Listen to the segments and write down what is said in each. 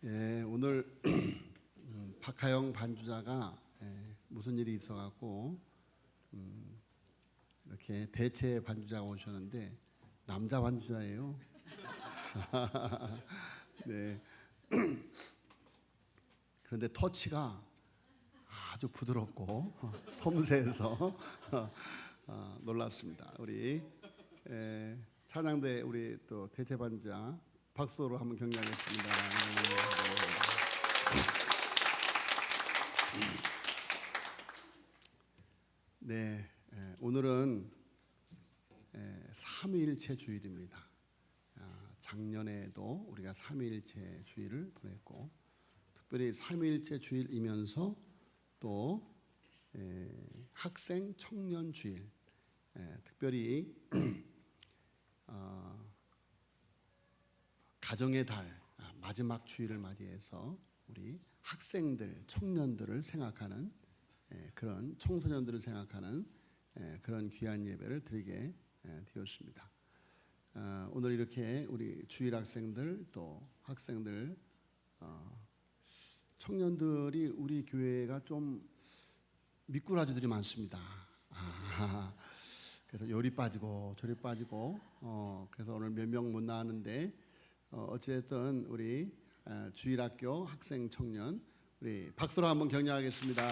오늘 박하영 반주자가 무슨 일이 있어갖고 이렇게 대체 반주자가 오셨는데 남자 반주자예요. 네. 그런데 터치가 아주 부드럽고 섬세해서 놀랐습니다. 우리 찬양대 우리 또 대체 반주자 박수로 한번 격려하겠습니다. 네, 오늘은 삼위일체 주일입니다. 작년에도 우리가 삼위일체 주일을 보냈고, 특별히 삼위일체 주일이면서 또 학생 청년 주일, 특별히 가정의 달 마지막 주일을 맞이해서 우리 학생들, 청년들을 생각하는 그런 청소년들을 생각하는 그런 귀한 예배를 드리게 되었습니다. 오늘 이렇게 우리 주일 학생들 또 학생들 청년들이 우리 교회가 좀 미꾸라지들이 많습니다. 그래서 요리 빠지고 저리 빠지고 그래서 오늘 몇 명 못 나왔는데 어쨌든 우리 주일학교 학생 청년 우리 박수로 한번 격려하겠습니다.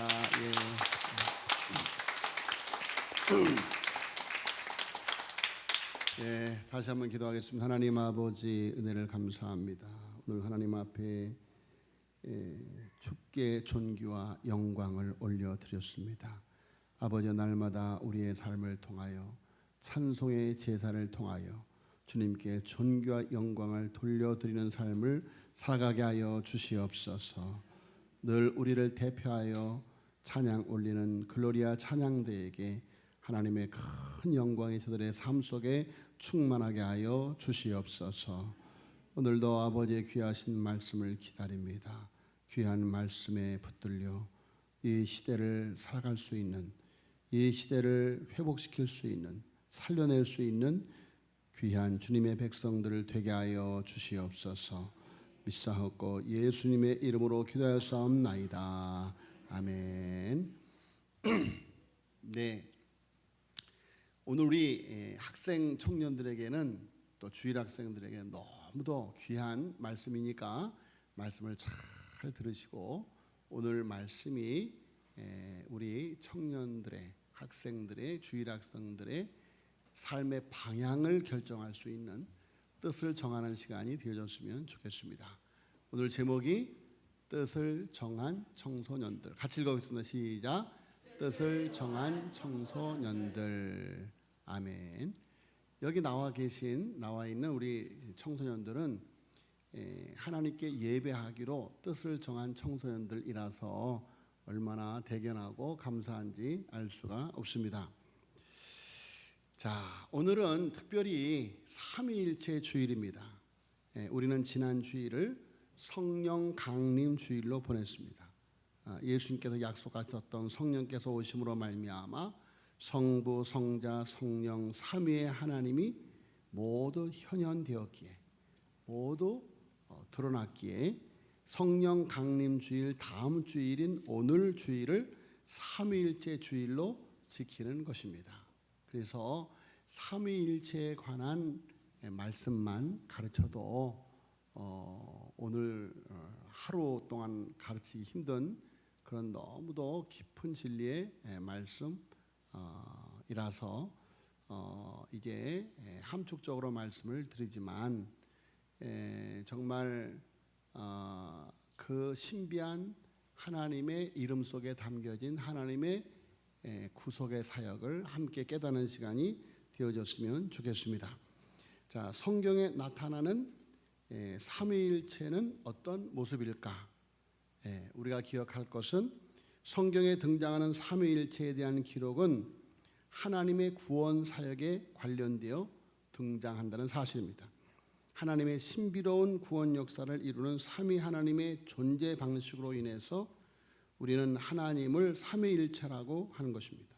예, 다시 한번 기도하겠습니다. 하나님 아버지 은혜를 감사합니다. 오늘 하나님 앞에 주께 존귀와 영광을 올려드렸습니다. 아버지, 날마다 우리의 삶을 통하여 찬송의 제사를 통하여 주님께 존귀와 영광을 돌려드리는 삶을 살아가게 하여 주시옵소서. 늘 우리를 대표하여 찬양 올리는 글로리아 찬양대에게 하나님의 큰 영광이 저들의 삶 속에 충만하게 하여 주시옵소서. 오늘도 아버지의 귀하신 말씀을 기다립니다. 귀한 말씀에 붙들려 이 시대를 살아갈 수 있는, 이 시대를 회복시킬 수 있는, 살려낼 수 있는 귀한 주님의 백성들을 되게 하여 주시옵소서. 믿사옵고 예수님의 이름으로 기도하였사옵나이다. 아멘. 네, 오늘 우리 학생 청년들에게는 또 주일 학생들에게 너무도 귀한 말씀이니까 말씀을 잘 들으시고 오늘 말씀이 우리 청년들의 학생들의 주일 학생들의 삶의 방향을 결정할 수 있는 뜻을 정하는 시간이 되어졌으면 좋겠습니다. 오늘 제목이 뜻을 정한 청소년들. 같이 읽어보겠습니다. 시작. 뜻을 정한 청소년들. 아멘. 여기 나와 있는 우리 청소년들은 하나님께 예배하기로 뜻을 정한 청소년들이라서 얼마나 대견하고 감사한지 알 수가 없습니다. 자, 오늘은 특별히 삼위일체 주일입니다. 우리는 지난 주일을 성령 강림 주일로 보냈습니다. 예수님께서 약속하셨던 성령께서 오심으로 말미암아 성부, 성자, 성령 삼위의 하나님이 모두 현현되었기에, 모두 드러났기에 성령 강림 주일 다음 주일인 오늘 주일을 삼위일체 주일로 지키는 것입니다. 그래서 삼위일체에 관한 말씀만 가르쳐도 오늘 하루 동안 가르치기 힘든 그런 너무도 깊은 진리의 말씀이라서 이제 함축적으로 말씀을 드리지만 정말 그 신비한 하나님의 이름 속에 담겨진 하나님의 구속의 사역을 함께 깨닫는 시간이 되어졌으면 좋겠습니다. 자, 성경에 나타나는 삼위일체는 어떤 모습일까? 우리가 기억할 것은 성경에 등장하는 삼위일체에 대한 기록은 하나님의 구원 사역에 관련되어 등장한다는 사실입니다. 하나님의 신비로운 구원 역사를 이루는 삼위 하나님의 존재 방식으로 인해서 우리는 하나님을 삼위일체라고 하는 것입니다.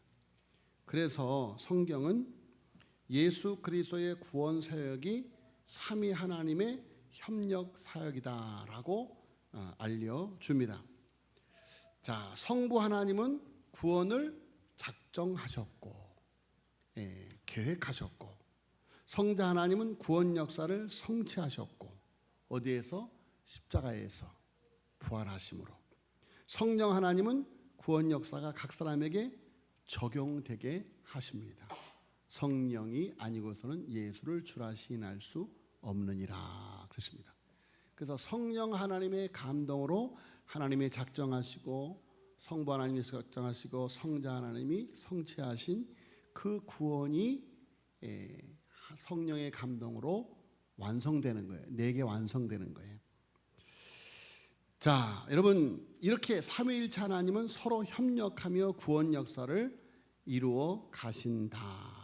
그래서 성경은 예수 그리스도의 구원 사역이 삼위 하나님의 협력 사역이다라고 알려줍니다. 자, 성부 하나님은 구원을 작정하셨고 계획하셨고, 성자 하나님은 구원 역사를 성취하셨고, 어디에서? 십자가에서 부활하심으로. 성령 하나님은 구원 역사가 각 사람에게 적용되게 하십니다. 성령이 아니고서는 예수를 주라 시인할 수 없느니라 그랬습니다. 그래서 성령 하나님의 감동으로 하나님이 작정하시고, 성부 하나님이 작정하시고, 성자 하나님이 성취하신 그 구원이 성령의 감동으로 완성되는 거예요. 내게 완성되는 거예요. 자, 여러분, 이렇게 삼위일체 하나님은 서로 협력하며 구원 역사를 이루어 가신다.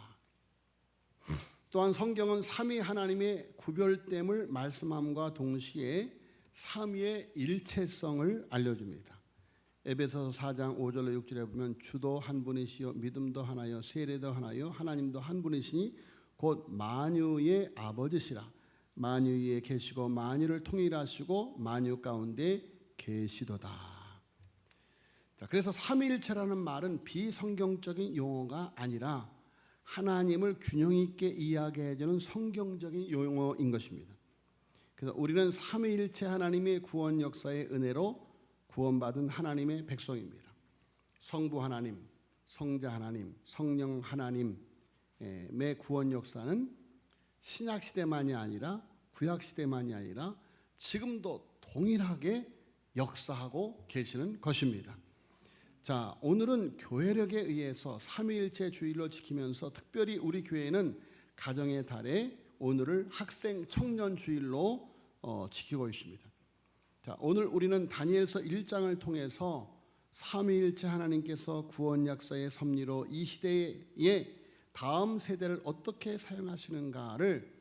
또한 성경은 삼위 하나님의 구별됨을 말씀함과 동시에 삼위의 일체성을 알려줍니다. 에베소서 4장 5절로 6절에 보면 주도 한 분이시요 믿음도 하나요 세례도 하나요 하나님도 한 분이시니 곧 만유의 아버지시라. 만유 위에 계시고 만유를 통일하시고 만유 가운데 계시도다. 자, 그래서 삼위일체라는 말은 비성경적인 용어가 아니라 하나님을 균형 있게 이야기해주는 성경적인 용어인 것입니다. 그래서 우리는 삼위일체 하나님의 구원 역사의 은혜로 구원받은 하나님의 백성입니다. 성부 하나님, 성자 하나님, 성령 하나님의 구원 역사는 신약 시대만이 아니라 구약 시대만이 아니라 지금도 동일하게 역사하고 계시는 것입니다. 자, 오늘은 교회력에 의해서 삼위일체 주일로 지키면서 특별히 우리 교회는 가정의 달에 오늘을 학생 청년 주일로 지키고 있습니다. 자, 오늘 우리는 다니엘서 1장을 통해서 삼위일체 하나님께서 구원 역사의 섭리로 이 시대의 다음 세대를 어떻게 사용하시는가를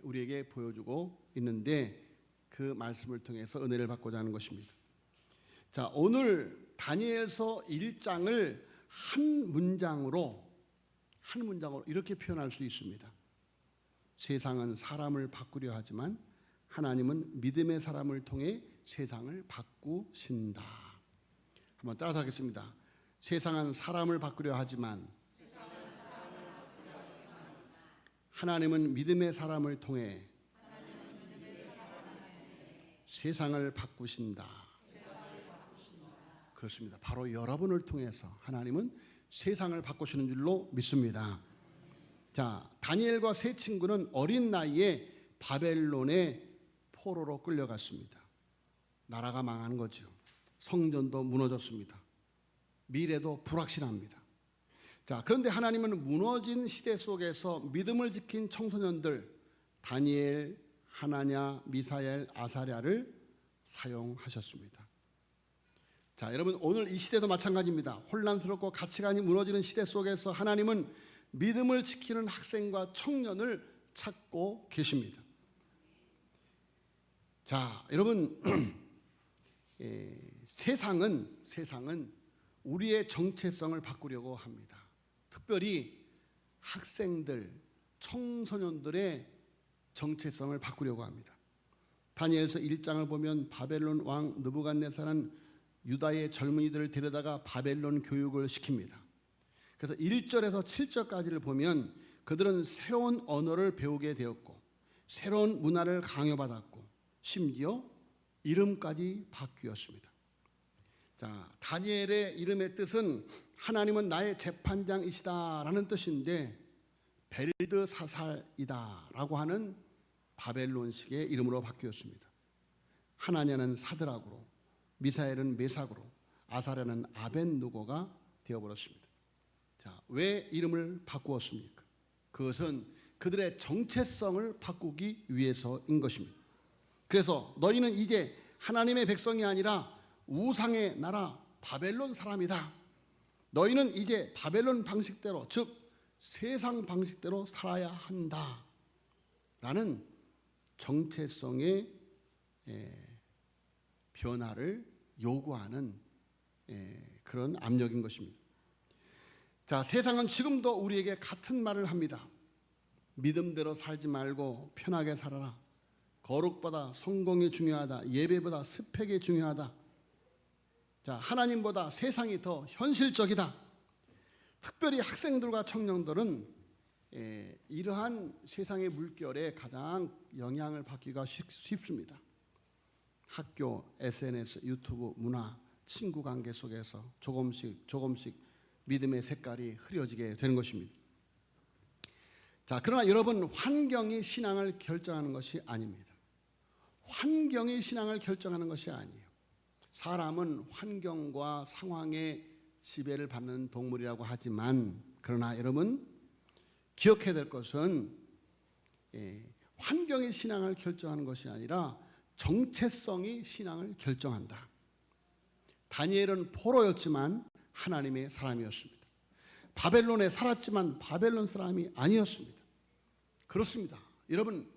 우리에게 보여주고 있는데, 그 말씀을 통해서 은혜를 받고자 하는 것입니다. 자, 오늘 다니엘서 1장을 한 문장으로 이렇게 표현할 수 있습니다. 세상은 사람을 바꾸려 하지만 하나님은 믿음의 사람을 통해 세상을 바꾸신다. 한번 따라서 하겠습니다. 세상은 사람을 바꾸려 하지만 하나님은 믿음의 사람을 통해 세상을 바꾸신다. 그렇습니다. 바로 여러분을 통해서 하나님은 세상을 바꾸시는 줄로 믿습니다. 자, 다니엘과 세 친구는 어린 나이에 바벨론의 포로로 끌려갔습니다. 나라가 망한 거죠. 성전도 무너졌습니다. 미래도 불확실합니다. 자, 그런데 하나님은 무너진 시대 속에서 믿음을 지킨 청소년들 다니엘, 하나냐, 미사엘, 아사랴를 사용하셨습니다. 자, 여러분, 오늘 이 시대도 마찬가지입니다. 혼란스럽고 가치관이 무너지는 시대 속에서 하나님은 믿음을 지키는 학생과 청년을 찾고 계십니다. 자, 여러분, 세상은 우리의 정체성을 바꾸려고 합니다. 특별히 학생들, 청소년들의 정체성을 바꾸려고 합니다. 다니엘서 1장을 보면 바벨론 왕 느부갓네살은 유다의 젊은이들을 데려다가 바벨론 교육을 시킵니다. 그래서 1절에서 7절까지를 보면 그들은 새로운 언어를 배우게 되었고 새로운 문화를 강요받았고 심지어 이름까지 바뀌었습니다. 자, 다니엘의 이름의 뜻은 하나님은 나의 재판장이시다라는 뜻인데 벨드사살이다라고 하는 바벨론식의 이름으로 바뀌었습니다. 하나냐는 사드락으로, 미사엘은 메삭으로, 아사랴는 아벤누고가 되어버렸습니다. 자, 왜 이름을 바꾸었습니까? 그것은 그들의 정체성을 바꾸기 위해서인 것입니다. 그래서 너희는 이제 하나님의 백성이 아니라 우상의 나라 바벨론 사람이다. 너희는 이제 바벨론 방식대로, 즉 세상 방식대로 살아야 한다 라는 정체성의 변화를 요구하는 그런 압력인 것입니다. 자, 세상은 지금도 우리에게 같은 말을 합니다. 믿음대로 살지 말고 편하게 살아라. 거룩보다 성공이 중요하다. 예배보다 스펙이 중요하다. 자, 하나님보다 세상이 더 현실적이다. 특별히 학생들과 청년들은 이러한 세상의 물결에 가장 영향을 받기가 쉽습니다. 학교, SNS, 유튜브, 문화, 친구 관계 속에서 조금씩 믿음의 색깔이 흐려지게 되는 것입니다. 자, 그러나 여러분, 환경이 신앙을 결정하는 것이 아닙니다. 환경이 신앙을 결정하는 것이 아니에요. 사람은 환경과 상황에 지배를 받는 동물이라고 하지만, 그러나 여러분 기억해야 될 것은 환경이 신앙을 결정하는 것이 아니라 정체성이 신앙을 결정한다. 다니엘은 포로였지만 하나님의 사람이었습니다. 바벨론에 살았지만 바벨론 사람이 아니었습니다. 그렇습니다. 여러분,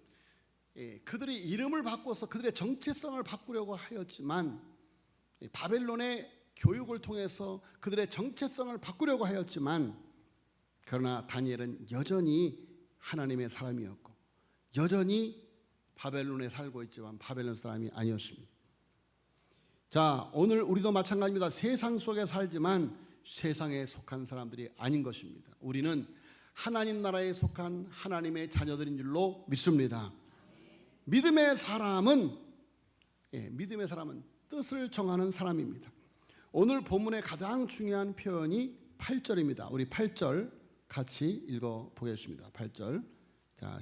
그들이 이름을 바꿔서 그들의 정체성을 바꾸려고 하였지만, 바벨론의 교육을 통해서 그들의 정체성을 바꾸려고 하였지만, 그러나 다니엘은 여전히 하나님의 사람이었고 여전히 바벨론에 살고 있지만 바벨론 사람이 아니었습니다. 자, 오늘 우리도 마찬가지입니다. 세상 속에 살지만 세상에 속한 사람들이 아닌 것입니다. 우리는 하나님 나라에 속한 하나님의 자녀들인 줄로 믿습니다. 믿음의 사람은 뜻을 정하는 사람입니다. 오늘 본문의 가장 중요한 표현이 8절입니다. 우리 8절 같이 읽어보겠습니다. 8절. 자,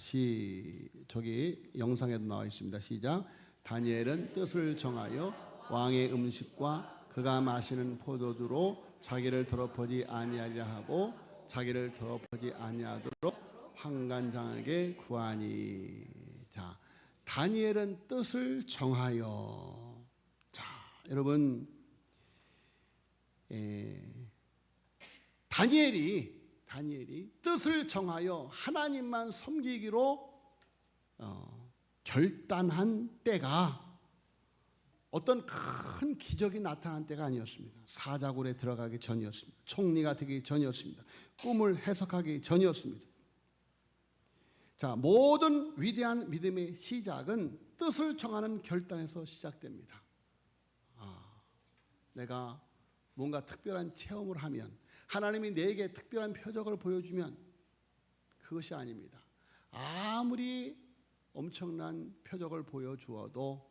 저기 영상에도 나와 있습니다. 시작. 다니엘은 뜻을 정하여 왕의 음식과 그가 마시는 포도주로 자기를 더럽히지 아니하리라 하고 자기를 더럽히지 아니하도록 환관장에게 구하니. 자, 다니엘은 뜻을 정하여. 자, 여러분, 다니엘이 뜻을 정하여 하나님만 섬기기로 결단한 때가 어떤 큰 기적이 나타난 때가 아니었습니다. 사자굴에 들어가기 전이었습니다. 총리가 되기 전이었습니다. 꿈을 해석하기 전이었습니다. 자, 모든 위대한 믿음의 시작은 뜻을 정하는 결단에서 시작됩니다. 내가 뭔가 특별한 체험을 하면, 하나님이 내게 특별한 표적을 보여주면 그것이 아닙니다. 아무리 엄청난 표적을 보여주어도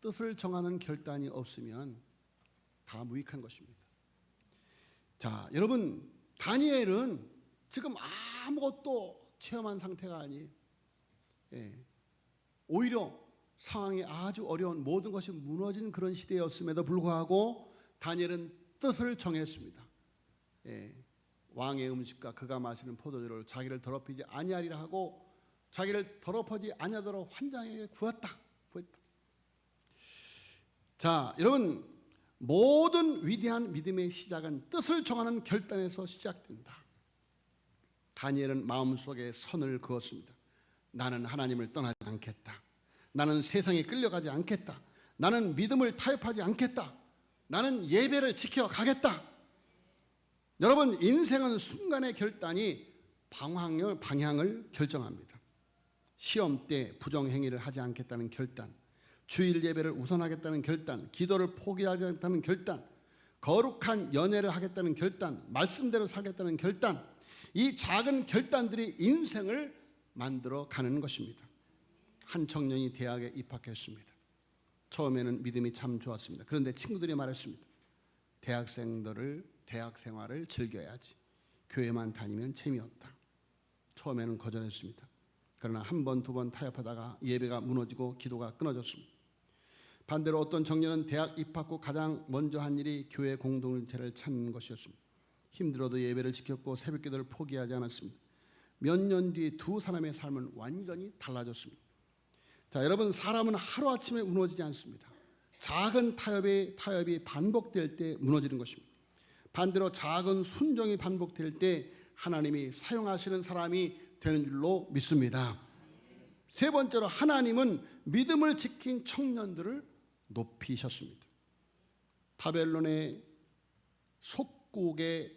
뜻을 정하는 결단이 없으면 다 무익한 것입니다. 자, 여러분, 다니엘은 지금 아무것도 체험한 상태가 아니에요. 오히려 상황이 아주 어려운, 모든 것이 무너진 그런 시대였음에도 불구하고 다니엘은 뜻을 정했습니다. 왕의 음식과 그가 마시는 포도주를 자기를 더럽히지 아니하리라 하고 자기를 더럽히지 아니하도록 환장에게 구했다. 자, 여러분, 모든 위대한 믿음의 시작은 뜻을 정하는 결단에서 시작된다. 다니엘은 마음속에 선을 그었습니다. 나는 하나님을 떠나지 않겠다. 나는 세상에 끌려가지 않겠다. 나는 믿음을 타협하지 않겠다. 나는 예배를 지켜가겠다. 여러분, 인생은 순간의 결단이 방향을 결정합니다. 시험 때 부정행위를 하지 않겠다는 결단, 주일 예배를 우선하겠다는 결단, 기도를 포기하지 않겠다는 결단, 거룩한 연애를 하겠다는 결단, 말씀대로 살겠다는 결단, 이 작은 결단들이 인생을 만들어 가는 것입니다. 한 청년이 대학에 입학했습니다. 처음에는 믿음이 참 좋았습니다. 그런데 친구들이 말했습니다. 대학 생활을 즐겨야지. 교회만 다니면 재미없다. 처음에는 거절했습니다. 그러나 한 번, 두 번 타협하다가 예배가 무너지고 기도가 끊어졌습니다. 반대로 어떤 청년은 대학 입학 후 가장 먼저 한 일이 교회 공동체를 찾는 것이었습니다. 힘들어도 예배를 지켰고 새벽기도를 포기하지 않았습니다. 몇 년 뒤 두 사람의 삶은 완전히 달라졌습니다. 자, 여러분, 사람은 하루아침에 무너지지 않습니다. 작은 타협이 반복될 때 무너지는 것입니다. 반대로 작은 순종이 반복될 때 하나님이 사용하시는 사람이 되는 줄로 믿습니다. 세 번째로, 하나님은 믿음을 지킨 청년들을 높이셨습니다. 바벨론의 속국의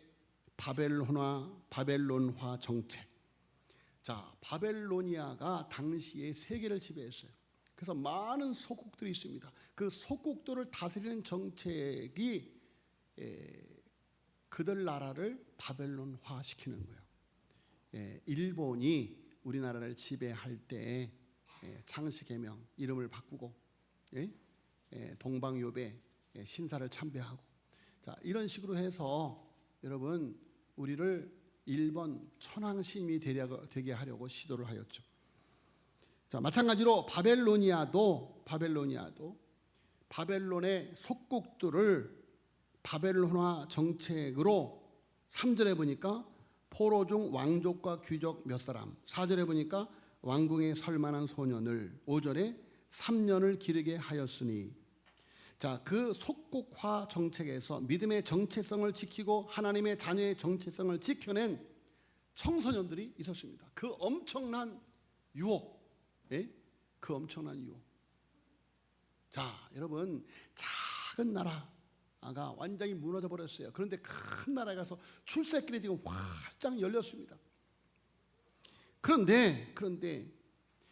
바벨론화 정책. 자, 바벨로니아가 당시에 세계를 지배했어요. 그래서 많은 속국들이 있습니다. 그 속국들을 다스리는 정책이 그들 나라를 바벨론화 시키는 거예요. 일본이 우리나라를 지배할 때 창씨개명 이름을 바꾸고 동방요배 신사를 참배하고, 자, 이런 식으로 해서 여러분 우리를 일본 천황심이 되게 하려고 시도를 하였죠. 자, 마찬가지로 바벨로니아도 바벨론의 속국들을 바벨론화 정책으로 3절에 보니까 포로 중 왕족과 귀족 몇 사람, 4절에 보니까 왕궁에 설만한 소년을, 5절에 3년을 기르게 하였으니, 자, 그 속국화 정책에서 믿음의 정체성을 지키고 하나님의 자녀의 정체성을 지켜낸 청소년들이 있었습니다. 그 엄청난 유혹, 그 엄청난 유혹. 자, 여러분, 작은 나라가 완전히 무너져 버렸어요. 그런데 큰 나라에 가서 출세길이 지금 활짝 열렸습니다. 그런데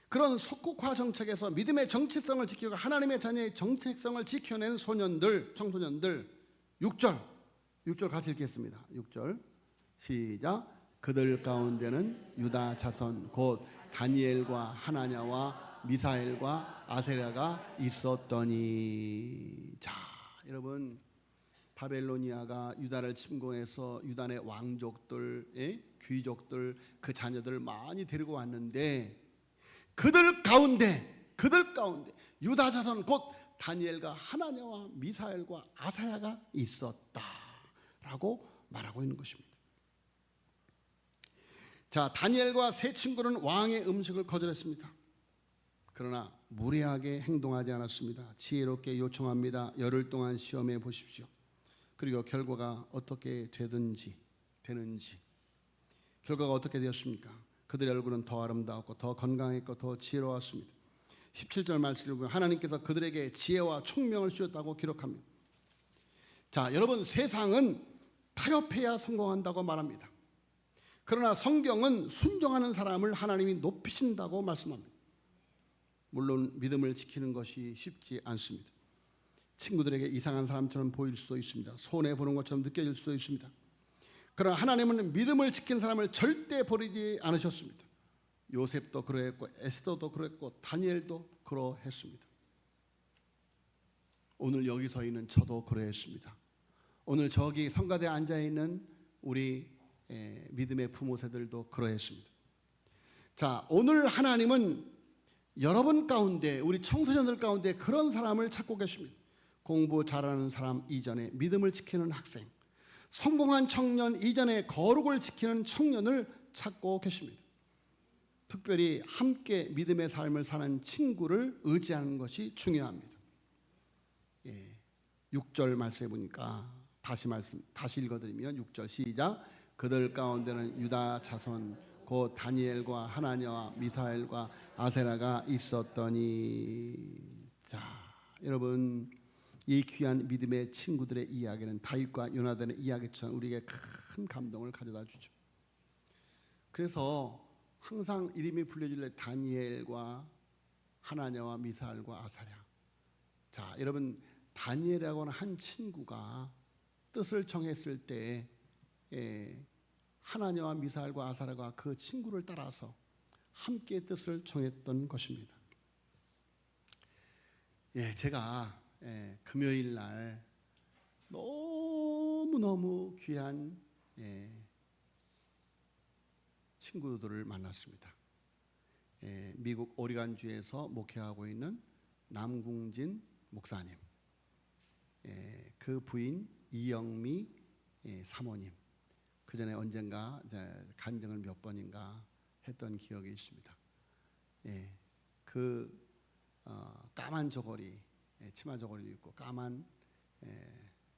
그런 속국화 정책에서 믿음의 정체성을 지키고 하나님의 자녀의 정체성을 지켜낸 청소년들 6절 같이 읽겠습니다. 6절 시작. 그들 가운데는 유다 자손 곧 다니엘과 하나냐와 미사엘과 아세랴가 있었더니. 자, 여러분, 바벨로니아가 유다를 침공해서 유다 내 왕족들, 귀족들, 그 자녀들을 많이 데리고 왔는데 그들 가운데 유다 자손 곧 다니엘과 하나냐와 미사엘과 아사랴가 있었다라고 말하고 있는 것입니다. 자, 다니엘과 세 친구는 왕의 음식을 거절했습니다. 그러나 무례하게 행동하지 않았습니다. 지혜롭게 요청합니다. 열흘 동안 시험해 보십시오. 그리고 결과가 어떻게 되는지 결과가 어떻게 되었습니까? 그들의 얼굴은 더 아름다웠고 더 건강했고 더 지혜로웠습니다. 17절 말씀을 보면 하나님께서 그들에게 지혜와 총명을 주셨다고 기록합니다. 자, 여러분, 세상은 타협해야 성공한다고 말합니다. 그러나 성경은 순종하는 사람을 하나님이 높이신다고 말씀합니다. 물론 믿음을 지키는 것이 쉽지 않습니다. 친구들에게 이상한 사람처럼 보일 수도 있습니다. 손해보는 것처럼 느껴질 수도 있습니다. 그러나 하나님은 믿음을 지킨 사람을 절대 버리지 않으셨습니다. 요셉도 그러했고 에스더도 그랬고 다니엘도 그러했습니다. 오늘 여기 서 있는 저도 그러했습니다. 오늘 저기 성가대에 앉아있는 우리 믿음의 부모세들도 그러했습니다. 자, 오늘 하나님은 여러분 가운데, 우리 청소년들 가운데 그런 사람을 찾고 계십니다. 공부 잘하는 사람 이전에 믿음을 지키는 학생, 성공한 청년 이전에 거룩을 지키는 청년을 찾고 계십니다. 특별히 함께 믿음의 삶을 사는 친구를 의지하는 것이 중요합니다. 6절 말씀해 보니까 다시 읽어드리면 6절 시작. 그들 가운데는 유다 자손 곧 다니엘과 하나냐와 미사엘과 아세라가 있었더니. 자, 여러분, 이 귀한 믿음의 친구들의 이야기는 다윗과 요나단의 이야기처럼 우리에게 큰 감동을 가져다 주죠. 그래서 항상 이름이 불려질 다니엘과 하나냐와 미사엘과 아사랴. 자, 여러분, 다니엘이라고 하는 한 친구가 뜻을 정했을 때 하나냐와 미사엘과 아사랴가 그 친구를 따라서 함께 뜻을 정했던 것입니다. 제가 금요일 날 너무너무 귀한 친구들을 만났습니다. 미국 오리간주에서 목회하고 있는 남궁진 목사님, 그 부인 이영미 사모님, 그 전에 언젠가 간증을 몇 번인가 했던 기억이 있습니다. 까만 저고리, 치마 저고리도 입고 까만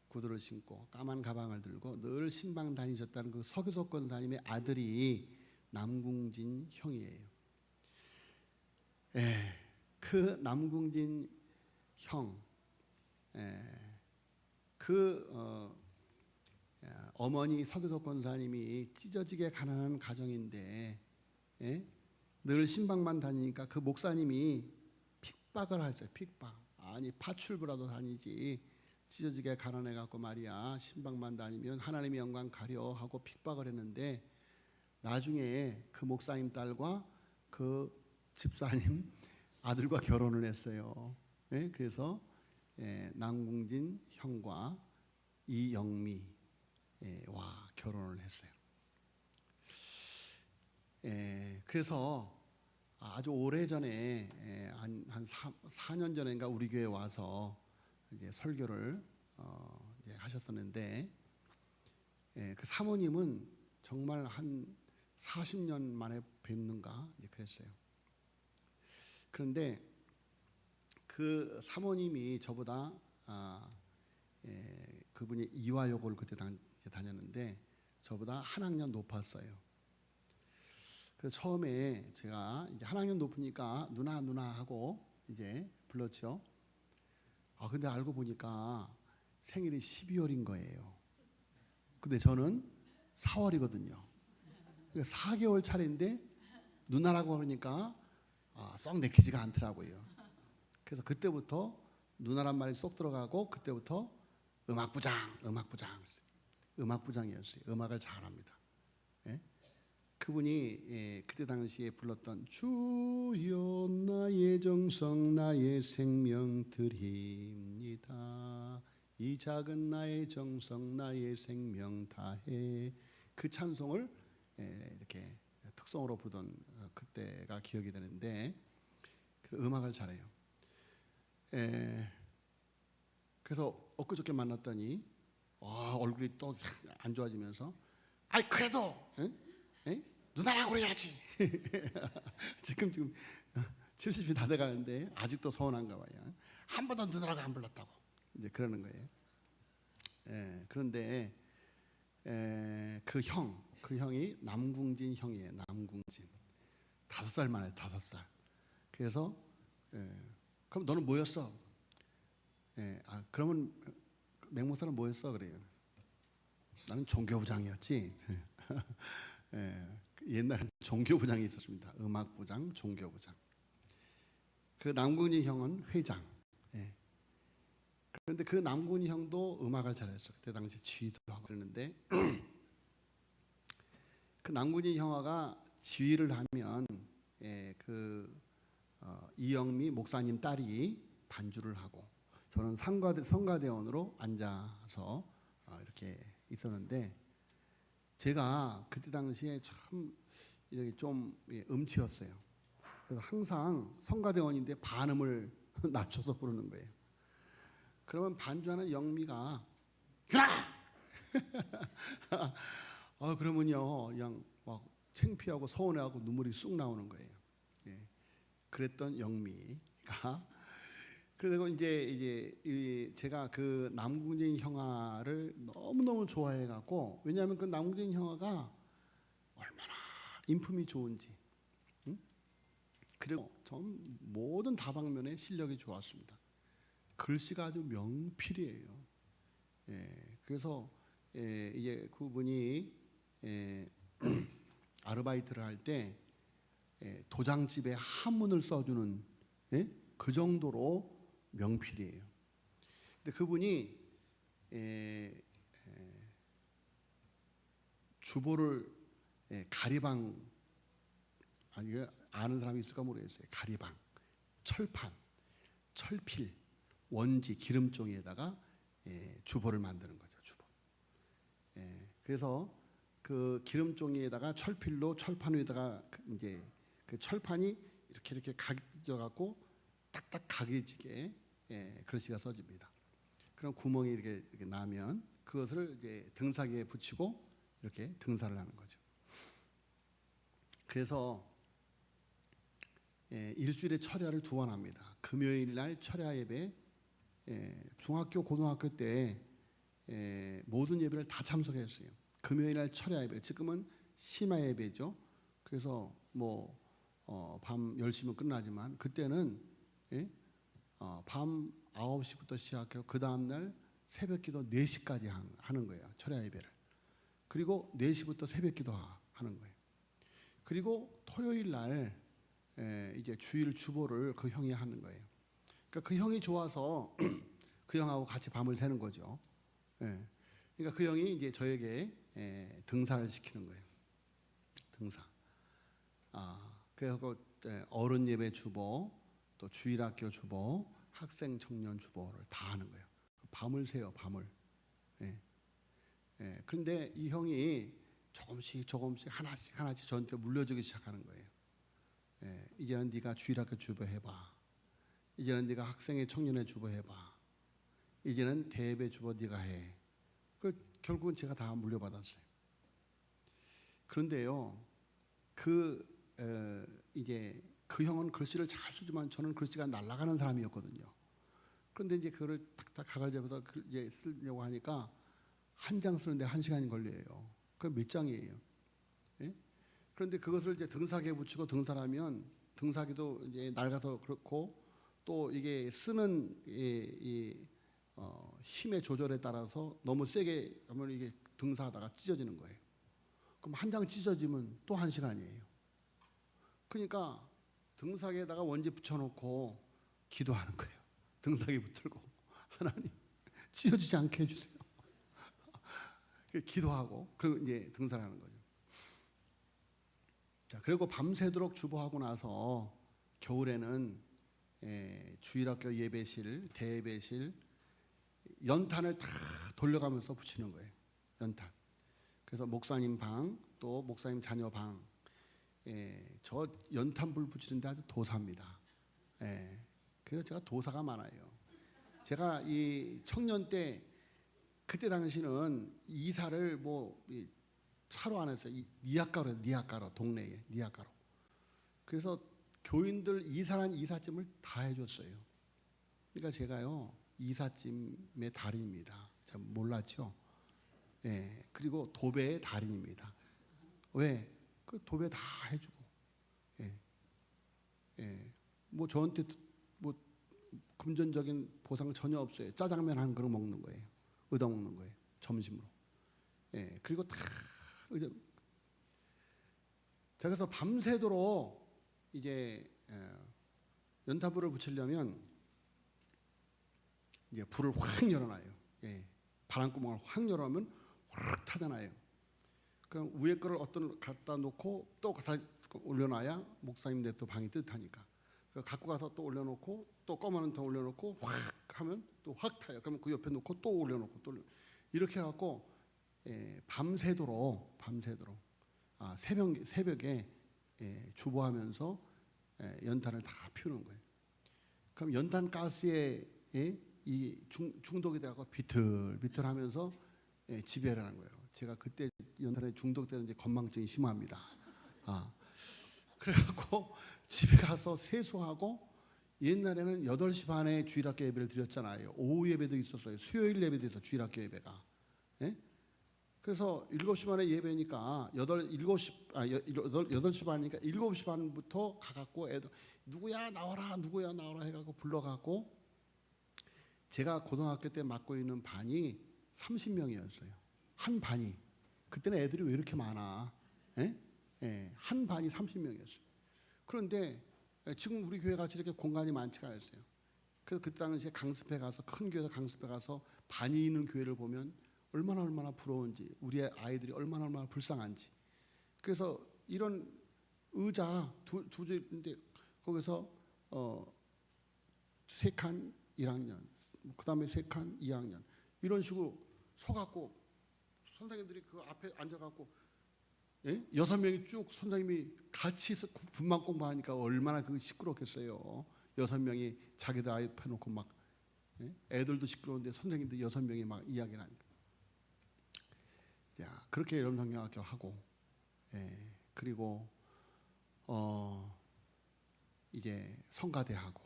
구두를 신고 까만 가방을 들고 늘 신방 다니셨다는 그 서교석 권사님의 아들이 남궁진 형이에요. 그 남궁진 형, 어머니 서교석 권사님이 찢어지게 가난한 가정인데 늘 신방만 다니니까 그 목사님이 핍박을 하셨어요. 핍박. 아니 파출부라도 다니지 찢어지게 가난해 갖고 말이야 신방만 다니면 하나님의 영광 가려 하고 핍박을 했는데 나중에 그 목사님 딸과 그 집사님 아들과 결혼을 했어요. 예? 그래서 남궁진 형과 이영미와 결혼을 했어요. 그래서 아주 오래 전에 한 4년 전인가 우리 교회 와서 이제 설교를 이제 하셨었는데 그 사모님은 정말 한 40년 만에 뵙는가 이제 그랬어요. 그런데 그 사모님이 저보다 그분이 이화여고를 그때 다녔는데 저보다 한 학년 높았어요. 그래서 처음에 제가 이제 한 학년 높으니까 누나 하고 이제 불렀죠. 근데 알고 보니까 생일이 12월인 거예요. 근데 저는 4월이거든요. 그러니까 4개월 차례인데 누나라고 그러니까 썩 내키지가 않더라고요. 그래서 그때부터 누나란 말이 쏙 들어가고 그때부터 음악부장이었어요. 음악을 잘합니다. 예? 그분이 그때 당시에 불렀던 주여 나의 정성 나의 생명 드립니다. 이 작은 나의 정성 나의 생명 다해 그 찬송을 이렇게 특성으로 부르던 그때가 기억이 되는데 그 음악을 잘해요. 그래서 엊그저께 만났더니 얼굴이 또 안 좋아지면서 아이 그래도 누나라고 그래야지. 지금 70이 다 돼가는데 아직도 서운한가 봐요. 한 번도 누나라고 안 불렀다고 이제 그러는 거예요. 그런데 그 형이 남궁진 형이에요. 남궁진 5살 만에 5살. 그래서 그럼 너는 뭐였어? 그러면 맹목사는 뭐였어? 그래요. 나는 종교부장이었지. 옛날에 종교부장이 있었습니다. 음악부장, 종교부장. 그 남궁진 형은 회장. 그런데 그 남궁진 형도 음악을 잘했어. 그때 당시 지휘도 하고 그랬는데 그 남궁진 형아가 지휘를 하면 이영미 목사님 딸이 반주를 하고 저는 성가대원으로 앉아서 이렇게 있었는데 제가 그때 당시에 참 이렇게 좀 음치였어요. 그래서 항상 성가대원인데 반음을 낮춰서 부르는 거예요. 그러면 반주하는 영미가 유나! 그러면요 그냥 막 창피하고 서운해하고 눈물이 쑥 나오는 거예요. 그랬던 영미가 그리고 이제 제가 그 남궁진 형아를 너무너무 좋아해 갖고 왜냐하면 그 남궁진 형아가 얼마나 인품이 좋은지 그리고 전 모든 다방면에 실력이 좋았습니다. 글씨가 아주 명필이에요. 그래서 이제 그분이 아르바이트를 할 때 도장집에 한문을 써주는 그 정도로 명필이에요. 근데 그분이 주보를 가리방 아는 사람이 있을까 모르겠어요. 가리방, 철판, 철필, 원지, 기름종이에다가 주보를 만드는 거죠. 주보. 그래서 그 기름종이에다가 철필로 철판 위에다가 이제 그 철판이 이렇게 각져 갖고 딱딱 각해지게 글씨가 써집니다. 그럼 구멍이 이렇게 나면 그것을 이제 등사기에 붙이고 이렇게 등사를 하는 거죠. 그래서 일주일에 철야를 2번 합니다. 금요일 날 철야 예배, 중학교 고등학교 때 모든 예배를 다 참석했어요. 금요일 날 철야 예배, 지금은 심야 예배죠. 그래서 밤 10시면 끝나지만 그때는 밤 9시부터 시작해서 그 다음날 새벽기도 4시까지 하는 거예요. 철야 예배를. 그리고 4시부터 새벽기도 하는 거예요. 그리고 토요일 날 이제 주일 주보를 그 형이 하는 거예요. 그러니까 그 형이 좋아서 그 형하고 같이 밤을 새는 거죠. 예. 그러니까 그 형이 이제 저에게 등사를 시키는 거예요. 등사. 그래서 어른 예배 주보, 또 주일학교 주보, 학생 청년 주보를 다 하는 거예요. 밤을 새요, 밤을. 그런데 이 형이 조금씩 하나씩 저한테 물려주기 시작하는 거예요. 이제는 네가 주일학교 주보 해봐. 이제는 네가 학생의 청년의 주보 해봐. 이제는 대예배 주보 네가 해. 결국은 제가 다 물려받았어요. 그런데요, 이제 그 형은 글씨를 잘 쓰지만 저는 글씨가 날아가는 사람이었거든요. 그런데 이제 그거를 탁탁 가글 잡아서 이제 쓰려고 하니까 한 장 쓰는데 1시간이 걸려요. 그 몇 장이에요? 예? 그런데 그것을 이제 등사기에 붙이고 등사하면 등사기도 이제 낡아서 그렇고 또 이게 쓰는 힘의 조절에 따라서 너무 세게 하면 이게 등사하다가 찢어지는 거예요. 그럼 한 장 찢어지면 또 1시간이에요. 그러니까 등사기에다가 원지 붙여놓고 기도하는 거예요. 등사기 붙들고 하나님 찢어지지 않게 해주세요. 기도하고 그리고 이제 등산을 하는 거죠. 자, 그리고 밤새도록 주보하고 나서 겨울에는 주일학교 예배실, 대예배실 연탄을 다 돌려가면서 붙이는 거예요. 연탄. 그래서 목사님 방, 또 목사님 자녀 방, 저 연탄불 붙이는데 아주 도사입니다. 그래서 제가 도사가 많아요. 제가 이 청년 때 그때 당시는 이사를 뭐 차로 안 했어요. 니아가로 동네에 니아가로. 그래서 교인들 이사란 이삿짐을 다 해줬어요. 그러니까 제가요 이삿짐의 달인입니다. 참 몰랐죠? 그리고 도배의 달인입니다. 왜? 그 도배 다 해주고. 뭐 저한테 뭐 금전적인 보상 전혀 없어요. 짜장면 한 그릇 먹는 거예요. 얻어 먹는 거예요. 점심으로. 그리고 다 자, 그래서 밤새도록 이제 연탄불을 붙이려면 이제 불을 확 열어놔요. 바람구멍을 확 열어놓으면 확 타잖아요. 그럼 위에 거를 어떤 갖다 놓고 또 갖다 올려놔야 목사님들 또 방이 뜨뜻하니까. 갖고 가서 또 올려놓고 또 검은 통 올려놓고 확 하면 또 확 타요. 그러면 그 옆에 놓고 또 올려놓고 또 이렇게 해갖고 밤새도록 새벽에 주보하면서 연탄을 다 피우는 거예요. 그럼 연탄 가스에 이 중독이 돼갖고 비틀비틀하면서 지배를 하는 거예요. 제가 그때 연탄에 중독되는지 건망증이 심합니다. 그래갖고 집에 가서 세수하고 옛날에는 8시 반에 주일학교 예배를 드렸잖아요. 오후 예배도 있었어요. 수요일 예배도 있었어요. 주일학교 예배가. 그래서 7시 반에 예배니까 8시 반이니까 7시 반부터 가갖고 애들 누구야 나와라 해갖고 불러갖고 제가 고등학교 때 맡고 있는 반이 30명이었어요. 한 반이. 그때는 애들이 왜 이렇게 많아? 한 반이 30명이었어요. 그런데 지금 우리 교회 같이 이렇게 공간이 많지가 않았어요. 그래서 그 당시에 강습회 가서 큰 교회에서 강습회 가서 반이 있는 교회를 보면 얼마나 부러운지 우리 아이들이 얼마나 불쌍한지. 그래서 이런 의자 두 줄인데 거기서 3칸 1학년, 그 다음에 3칸 2학년 이런 식으로 서갖고 선생님들이 그 앞에 앉아갖고 6명이 쭉 선생님이 같이 분만 공부하니까 얼마나 그 시끄럽겠어요. 6명이 자기들 아이 펴놓고 막 애들도 시끄러운데 선생님들 6명이 막 이야기를 하니까. 자, 그렇게 여름성경학교 하고 그리고 이제 성가대 하고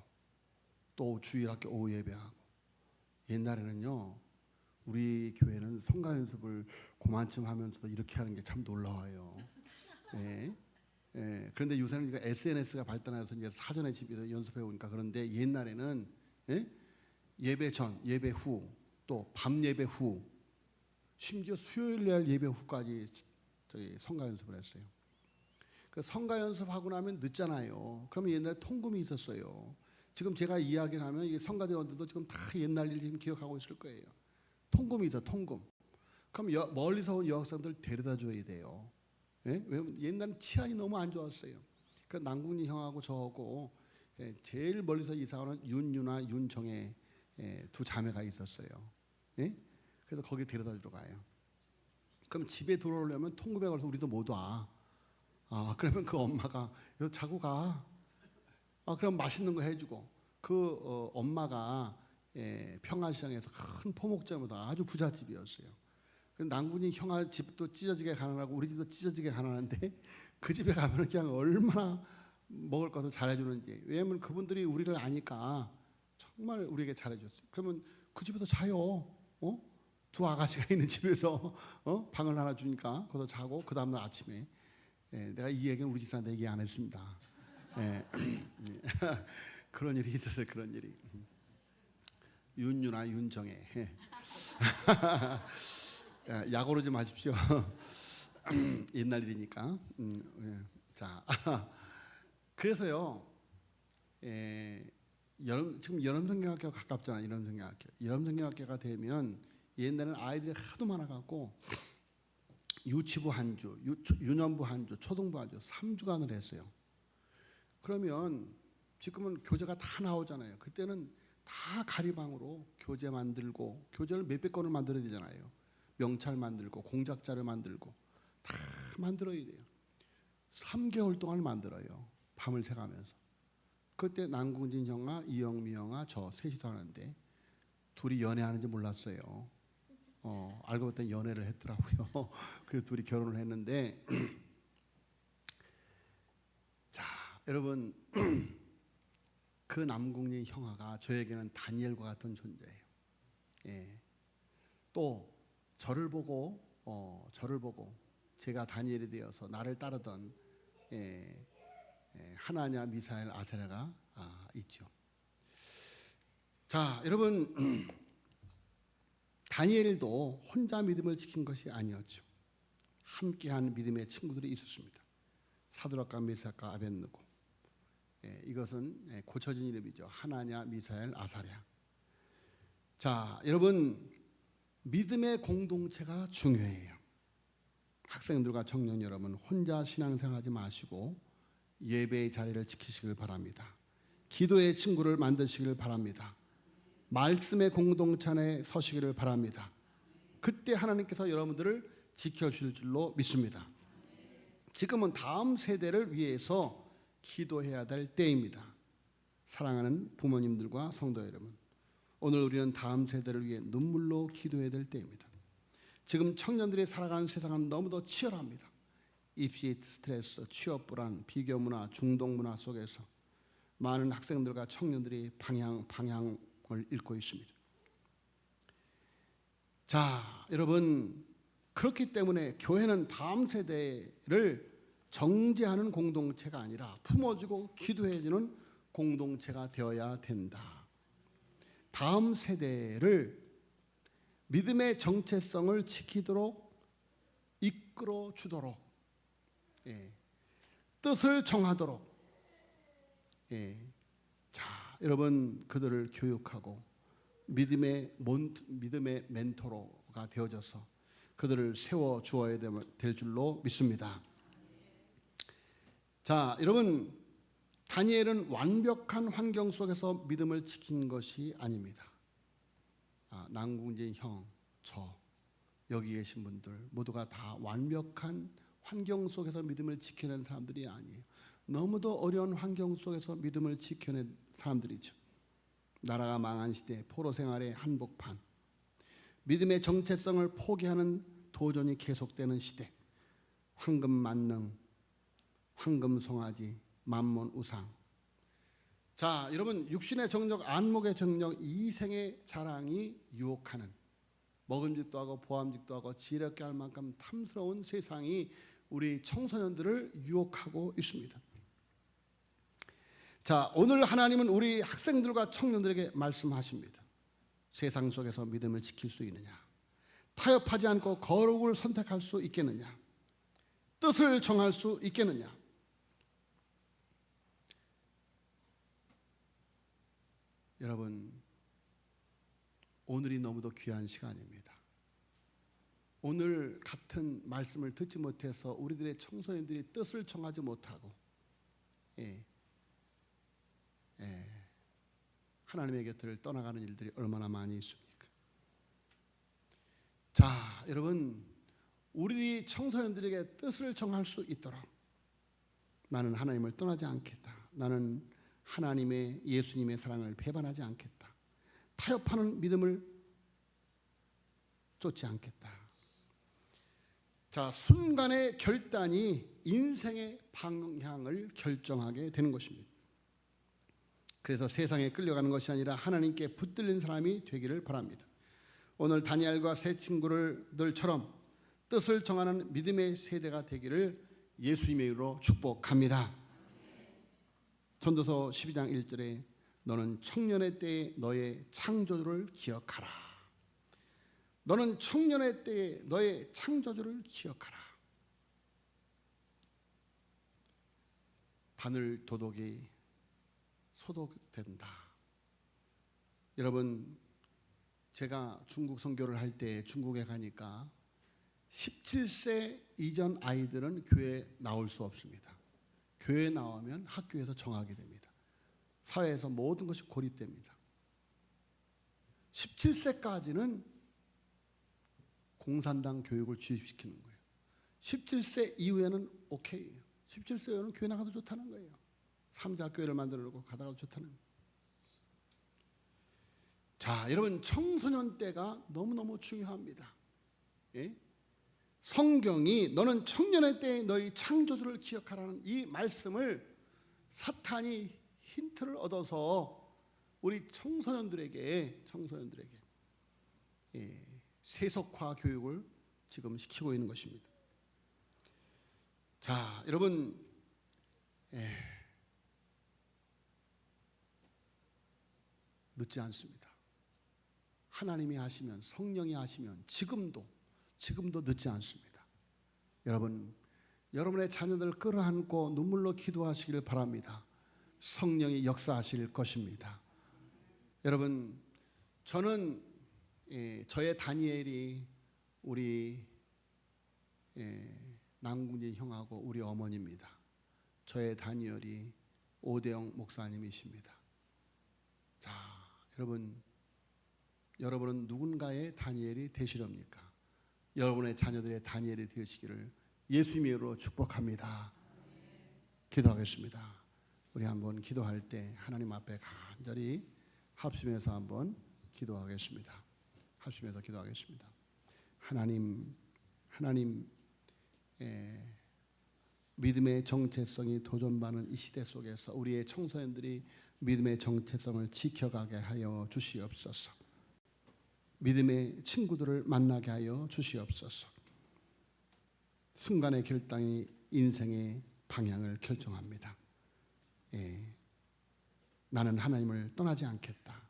또 주일학교 오후 예배하고. 옛날에는요 우리 교회는 성가 연습을 그만쯤 하면서도 이렇게 하는 게 참 놀라워요. 그런데 요새는 SNS가 발달해서 이제 사전에 집에서 연습해 오니까. 그런데 옛날에는 예배 전, 예배 후, 또 밤 예배 후, 심지어 수요일 날 예배 후까지 성가 연습을 했어요. 그 성가 연습하고 나면 늦잖아요. 그러면 옛날에 통금이 있었어요. 지금 제가 이야기를 하면 이 성가대원들도 지금 다 옛날 일 지금 기억하고 있을 거예요. 통금이 있어, 통금. 그럼 멀리서 온 여학생들 데려다 줘야 돼요. 예? 왜냐면 옛날엔 치안이 너무 안 좋았어요. 그 남궁진 형하고 저하고 제일 멀리서 이사 오는 윤유나 윤정의 두 자매가 있었어요. 예? 그래서 거기 데려다 주러 가요. 그럼 집에 들어오려면 통금에 걸려서 우리도 못 와. 그러면 그 엄마가 여기 자고 가. 그럼 맛있는 거 해주고 그 엄마가 평화시장에서 큰 포목점보다 아주 부잣집이었어요. 남군이 형아 집도 찢어지게 가난하고 우리 집도 찢어지게 가난한데 그 집에 가면 그냥 얼마나 먹을 것을 잘해주는지. 왜냐하면 그분들이 우리를 아니까 정말 우리에게 잘해줬어요. 그러면 그 집에서 자요. 두 아가씨가 있는 집에서 방을 하나 주니까 거기서 자고 그 다음날 아침에 내가 이 얘기는 우리 집사람한테 얘기 안 했습니다. 그런 일이 있었어요. 그런 일이. 윤유나 윤정혜. 약 오르지 마십시오. 옛날 일이니까. 자, 그래서요. 지금 연암성경학교가 가깝잖아요. 연암성경학교. 연암성경학교가 되면 옛날에는 아이들이 하도 많아갖고 유치부 한 주, 유년부 한 주, 초등부 한 주, 3주간을 했어요. 그러면 지금은 교재가 다 나오잖아요. 그때는 다 가리방으로 교재 만들고 교재를 몇백 권을 만들어야 되잖아요. 명찰 만들고 공작자를 만들고 다 만들어야 돼요. 3개월 동안 만들어요. 밤을 새가면서. 그때 남궁진 형아, 이영미 형아, 저 셋이서 하는데 둘이 연애하는지 몰랐어요. 알고 봤더니 연애를 했더라고요. 그래서 둘이 결혼을 했는데 자, 여러분 그 남궁진 형아가 저에게는 다니엘과 같은 존재예요. 또 저를 보고 제가 다니엘이 되어서 나를 따르던 하나냐, 미사엘, 아세라가 있죠. 자, 여러분 다니엘도 혼자 믿음을 지킨 것이 아니었죠. 함께한 믿음의 친구들이 있었습니다. 사드락과 메삭과 아벳느고. 이것은 고쳐진 이름이죠. 하나냐, 미사엘, 아사랴. 자, 여러분 믿음의 공동체가 중요해요. 학생들과 청년 여러분 혼자 신앙생활하지 마시고 예배의 자리를 지키시길 바랍니다. 기도의 친구를 만드시길 바랍니다. 말씀의 공동체 안에 서시기를 바랍니다. 그때 하나님께서 여러분들을 지켜주실 줄로 믿습니다. 지금은 다음 세대를 위해서 기도해야 될 때입니다. 사랑하는 부모님들과 성도 여러분, 오늘 우리는 다음 세대를 위해 눈물로 기도해야 될 때입니다. 지금 청년들이 살아가는 세상은 너무도 치열합니다. 입시 스트레스, 취업 불안, 비교 문화, 중독 문화 속에서 많은 학생들과 청년들이 방향을 잃고 있습니다. 자, 여러분 그렇기 때문에 교회는 다음 세대를 정죄하는 공동체가 아니라 품어주고 기도해주는 공동체가 되어야 된다. 다음 세대를 믿음의 정체성을 지키도록 이끌어 주도록 뜻을 정하도록 자, 여러분 그들을 교육하고 믿음의 멘토로가 되어져서 그들을 세워 주어야 될 줄로 믿습니다. 자, 여러분 다니엘은 완벽한 환경 속에서 믿음을 지킨 것이 아닙니다. 남궁진 형, 저 여기 계신 분들 모두가 다 완벽한 환경 속에서 믿음을 지켜낸 사람들이 아니에요. 너무도 어려운 환경 속에서 믿음을 지켜낸 사람들이죠. 나라가 망한 시대, 포로 생활의 한복판, 믿음의 정체성을 포기하는 도전이 계속되는 시대, 황금 만능, 황금 송아지, 만몬 우상. 자, 여러분 육신의 정력, 안목의 정력, 이생의 자랑이 유혹하는 먹음직도 하고 보암직도 하고 지혜롭게 할 만큼 탐스러운 세상이 우리 청소년들을 유혹하고 있습니다. 자, 오늘 하나님은 우리 학생들과 청년들에게 말씀하십니다. 세상 속에서 믿음을 지킬 수 있느냐? 타협하지 않고 거룩을 선택할 수 있겠느냐? 뜻을 정할 수 있겠느냐? 여러분, 오늘이 너무도 귀한 시간입니다. 오늘 같은 말씀을 듣지 못해서 우리들의 청소년들이 뜻을 정하지 못하고 하나님의 곁을 떠나가는 일들이 얼마나 많이 있습니까? 자, 여러분, 우리 청소년들에게 뜻을 정할 수 있도록 나는 하나님을 떠나지 않겠다. 나는 하나님의 예수님의 사랑을 배반하지 않겠다. 타협하는 믿음을 쫓지 않겠다. 자, 순간의 결단이 인생의 방향을 결정하게 되는 것입니다. 그래서 세상에 끌려가는 것이 아니라 하나님께 붙들린 사람이 되기를 바랍니다. 오늘 다니엘과 세 친구들처럼 뜻을 정하는 믿음의 세대가 되기를 예수님의 이름으로 축복합니다. 전도서 12장 1절에 너는 청년의 때에 너의 창조주를 기억하라. 너는 청년의 때에 너의 창조주를 기억하라. 바늘 도덕이 소독된다. 여러분, 제가 중국 선교를 할 때 중국에 가니까 17세 이전 아이들은 교회에 나올 수 없습니다. 교회에 나오면 학교에서 정하게 됩니다. 사회에서 모든 것이 고립됩니다. 17세까지는 공산당 교육을 주입시키는 거예요. 17세 이후에는 오케이예요. 17세 이후에는 교회 나가도 좋다는 거예요. 삼자교회를 만들어 놓고 가다가도 좋다는 거예요. 자, 여러분, 청소년 때가 너무너무 중요합니다. 예? 성경이 너는 청년의 때에 너희 창조주를 기억하라는 이 말씀을 사탄이 힌트를 얻어서 우리 청소년들에게 세속화 교육을 지금 시키고 있는 것입니다. 자, 여러분, 늦지 않습니다. 하나님이 하시면, 성령이 하시면 지금도 늦지 않습니다. 여러분, 여러분의 자녀들 끌어안고 눈물로 기도하시기를 바랍니다. 성령이 역사하실 것입니다. 여러분, 저는 저의 다니엘이 우리 남궁진 형하고 우리 어머니입니다. 저의 다니엘이 오대영 목사님이십니다. 자, 여러분은 누군가의 다니엘이 되시렵니까? 여러분의 자녀들의 다니엘이 되시기를 예수님의 이름으로 축복합니다. 기도하겠습니다. 우리 한번 기도할 때 하나님 앞에 간절히 합심해서 한번 기도하겠습니다. 합심해서 기도하겠습니다. 하나님, 믿음의 정체성이 도전받는 이 시대 속에서 우리의 청소년들이 믿음의 정체성을 지켜가게 하여 주시옵소서. 믿음의 친구들을 만나게 하여 주시옵소서. 순간의 결단이 인생의 방향을 결정합니다. 나는 하나님을 떠나지 않겠다.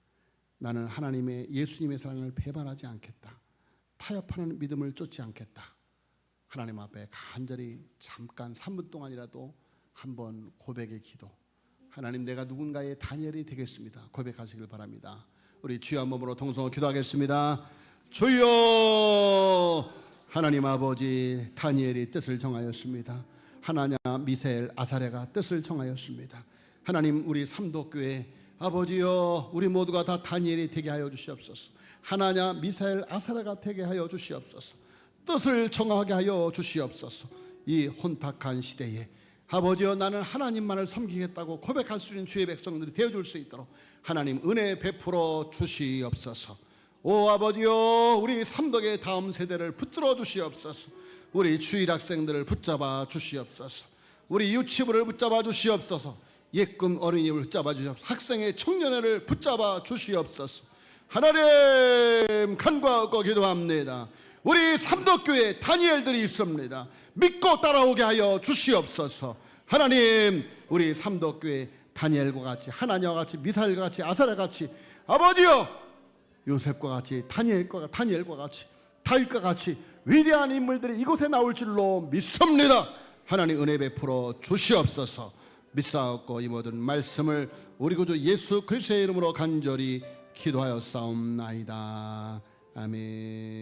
나는 하나님의 예수님의 사랑을 배반하지 않겠다. 타협하는 믿음을 쫓지 않겠다. 하나님 앞에 간절히 잠깐 3분 동안이라도 한번 고백의 기도. 하나님, 내가 누군가의 다니엘이 되겠습니다. 고백하시길 바랍니다. 우리 주여 한 몸으로 동성으로 기도하겠습니다. 주여, 하나님 아버지, 다니엘이 뜻을 정하였습니다. 하나냐, 미사엘, 아사랴가 뜻을 정하였습니다. 하나님, 우리 삼도교회 아버지여, 우리 모두가 다 다니엘이 되게 하여 주시옵소서. 하나냐, 미사엘, 아사랴가 되게 하여 주시옵소서. 뜻을 정하게 하여 주시옵소서. 이 혼탁한 시대에 아버지여, 나는 하나님만을 섬기겠다고 고백할 수 있는 주의 백성들이 되어줄 수 있도록 하나님 은혜 베풀어 주시옵소서. 오 아버지여, 우리 삼덕의 다음 세대를 붙들어 주시옵소서. 우리 주일학생들을 붙잡아 주시옵소서. 우리 유치부를 붙잡아 주시옵소서. 예금 어린이를 붙잡아 주시옵소서. 학생의 청년회를 붙잡아 주시옵소서. 하나님, 간과 얻고 기도합니다. 우리 삼덕교회 다니엘들이 있습니다. 믿고 따라오게 하여 주시옵소서. 하나님, 우리 삼덕교회 다니엘과 같이, 하나님과 같이, 미사엘과 같이, 아사랴 같이, 아버지여, 요셉과 같이, 다니엘과 같이, 다윗과 같이 위대한 인물들이 이곳에 나올 줄로 믿습니다. 하나님, 은혜 베풀어 주시옵소서. 믿사옵고 이 모든 말씀을 우리 구주 예수 그리스도의 이름으로 간절히 기도하여 싸움나이다. 아멘.